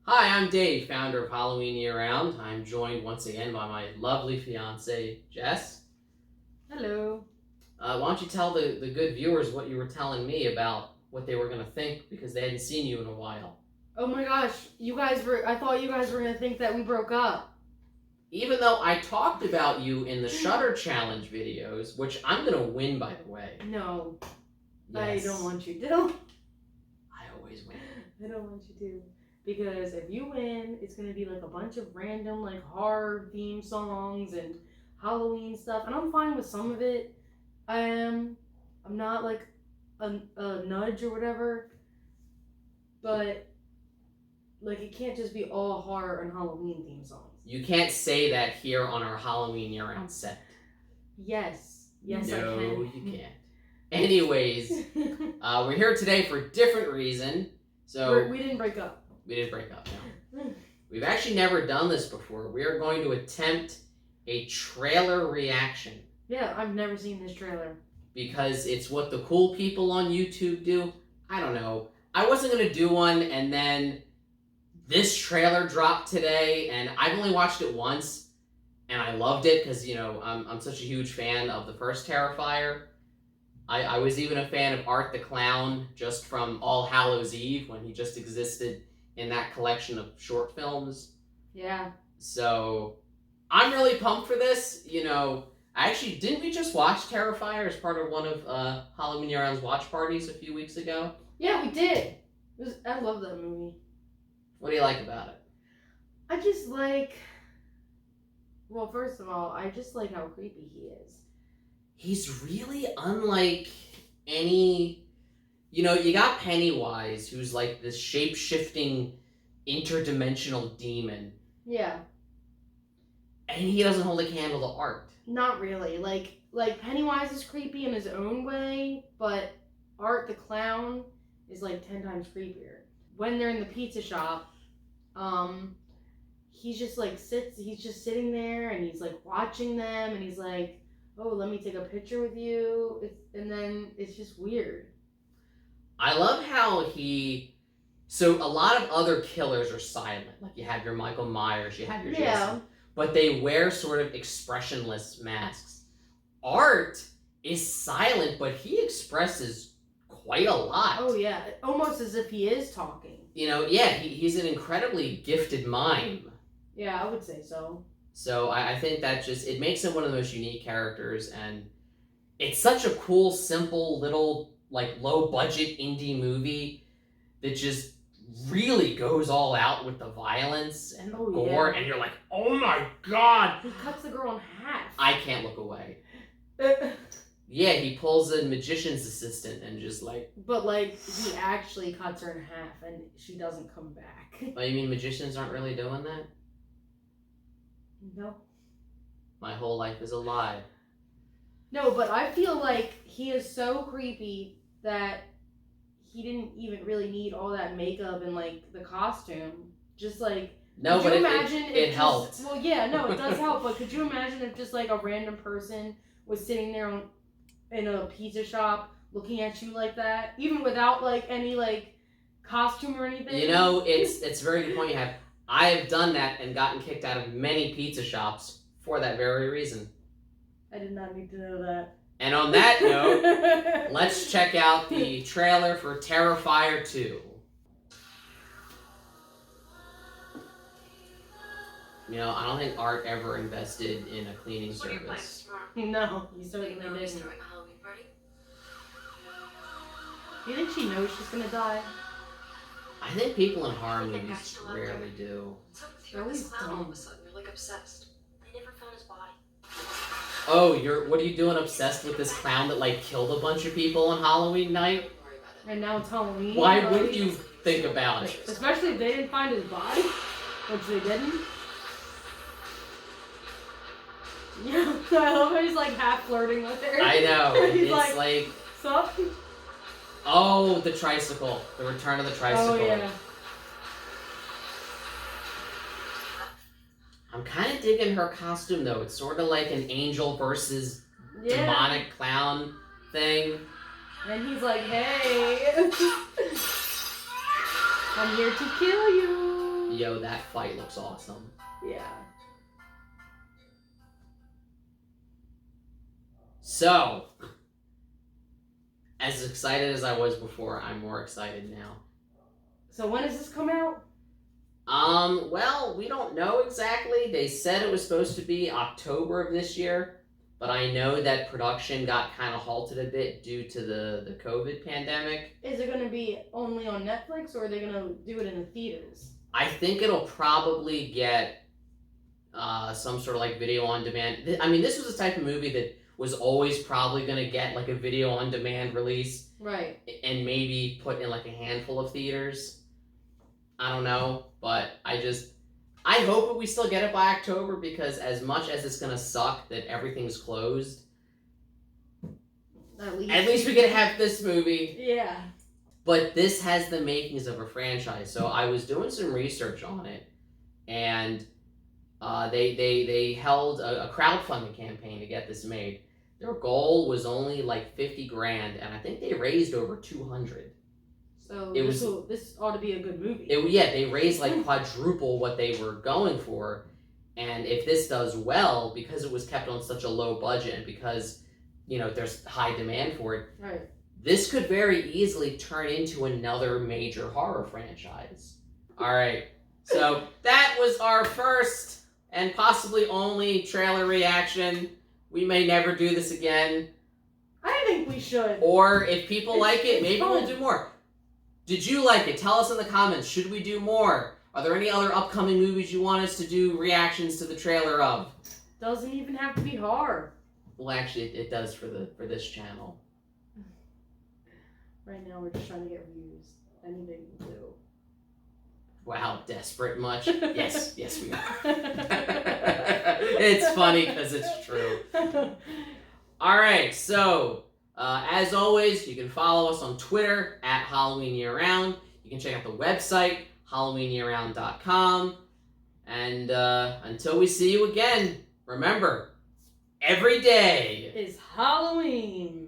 Hi, I'm Dave, founder of Halloween Year Round. I'm joined once again by my lovely fiance, Jess. Hello. Why don't you tell the good viewers what you were telling me about what they were going to think because they hadn't seen you in a while. Oh my gosh, I thought you guys were gonna think that we broke up. Even though I talked about you in the Shutter Challenge videos, which I'm going to win, by the way. No, Yes. I don't want you to. I always win. I don't want you to. Because if you win, it's gonna be like a bunch of random like horror theme songs and Halloween stuff. And I'm fine with some of it. I'm not like a nudge or whatever. But like it can't just be all horror and Halloween theme songs. You can't say that here on our Halloween Year Round set. Yes, I can. No, you can't. Anyways, we're here today for a different reason. So we didn't break up. We didn't break up, no. We've actually never done this before. We are going to attempt a trailer reaction. Yeah, I've never seen this trailer. Because it's what the cool people on YouTube do. I don't know. I wasn't going to do one, and then this trailer dropped today, and I've only watched it once, and I loved it because, you know, I'm such a huge fan of the first Terrifier. I was even a fan of Art the Clown just from All Hallows Eve when he just existed in that collection of short films. Yeah. So I'm really pumped for this. You know, didn't we just watch Terrifier as part of one of Halloween Year Round's watch parties a few weeks ago? Yeah, we did. I love that movie. What do you like about it? I just like... Well, first of all, I just like how creepy he is. He's really unlike any... You know, you got Pennywise, who's like this shape-shifting, interdimensional demon. Yeah. And he doesn't hold a candle to Art. Not really. Like Pennywise is creepy in his own way, but Art the Clown is like 10 times creepier. When they're in the pizza shop, he's just sitting there and he's like watching them and he's like, oh, let me take a picture with you. And then it's just weird. I love how so a lot of other killers are silent. Like you have your Michael Myers, you have your Jason. But they wear sort of expressionless masks. Art is silent, but he expresses quite a lot. Oh yeah, almost as if he is talking. You know, yeah, he's an incredibly gifted mime. Yeah, I would say so. So I think that it makes him one of the most unique characters, and it's such a cool, simple, little, like, low-budget indie movie that just really goes all out with the violence and the gore, and you're like, oh my god! He cuts the girl in half. I can't look away. Yeah, he pulls a magician's assistant and just like... But like, he actually cuts her in half and she doesn't come back. Oh, you mean magicians aren't really doing that? No. My whole life is a lie. No, but I feel like he is so creepy that he didn't even really need all that makeup and like the costume. Just like, no, could but you imagine it helped. Well, yeah, no, it does help. But could you imagine if just like a random person was sitting there in a pizza shop looking at you like that, even without like any like costume or anything? You know, it's a very good point you have. I have done that and gotten kicked out of many pizza shops for that very reason. I did not need to know that. And on that note, let's check out the trailer for Terrifier 2. You know, I don't think Art ever invested in a cleaning service. No, he certainly didn't. Do you think she knows she's gonna die? I think people in horror movies rarely do. They're always dumb. All of a sudden, you're like obsessed. They never found his body. Oh, what are you doing obsessed with this clown that like killed a bunch of people on Halloween night? And now it's Halloween. Why right? wouldn't you think about it? Especially if they didn't find his body, which they didn't. Yeah, I love how he's like half flirting with her. I know. He's It's like sup? oh, the tricycle. The return of the tricycle. Oh, yeah. I'm kind of digging her costume, though. It's sort of like an angel versus demonic clown thing. And he's like, hey, I'm here to kill you. Yo, that fight looks awesome. Yeah. So, as excited as I was before, I'm more excited now. So when does this come out? Well, we don't know exactly. They said it was supposed to be October of this year, but I know that production got kind of halted a bit due to the COVID pandemic. Is it going to be only on Netflix, or are they going to do it in the theaters? I think it'll probably get some sort of like video on demand. I mean, this was a type of movie that was always probably going to get like a video on demand release. Right. And maybe put in like a handful of theaters. I don't know, but I hope that we still get it by October, because as much as it's gonna suck that everything's closed, at least we get to have this movie. Yeah. But this has the makings of a franchise. So I was doing some research on it, and they held a crowdfunding campaign to get this made. Their goal was only like $50,000, and I think they raised over 200. So this ought to be a good movie. They raised like quadruple what they were going for, and if this does well, because it was kept on such a low budget, and because there's high demand for it, right? This could very easily turn into another major horror franchise. All right, so that was our first and possibly only trailer reaction. We may never do this again. I think we should. Or if people like it, maybe we'll do more. Did you like it? Tell us in the comments. Should we do more? Are there any other upcoming movies you want us to do reactions to the trailer of? Doesn't even have to be horror. Well, actually, it does for this channel. Right now, we're just trying to get views. Anything will do. Wow, desperate much? Yes, we are. It's funny because it's true. All right, so as always, you can follow us on Twitter at Halloween Year Round. You can check out the website, HalloweenYearRound.com. And until we see you again, remember, every day is Halloween.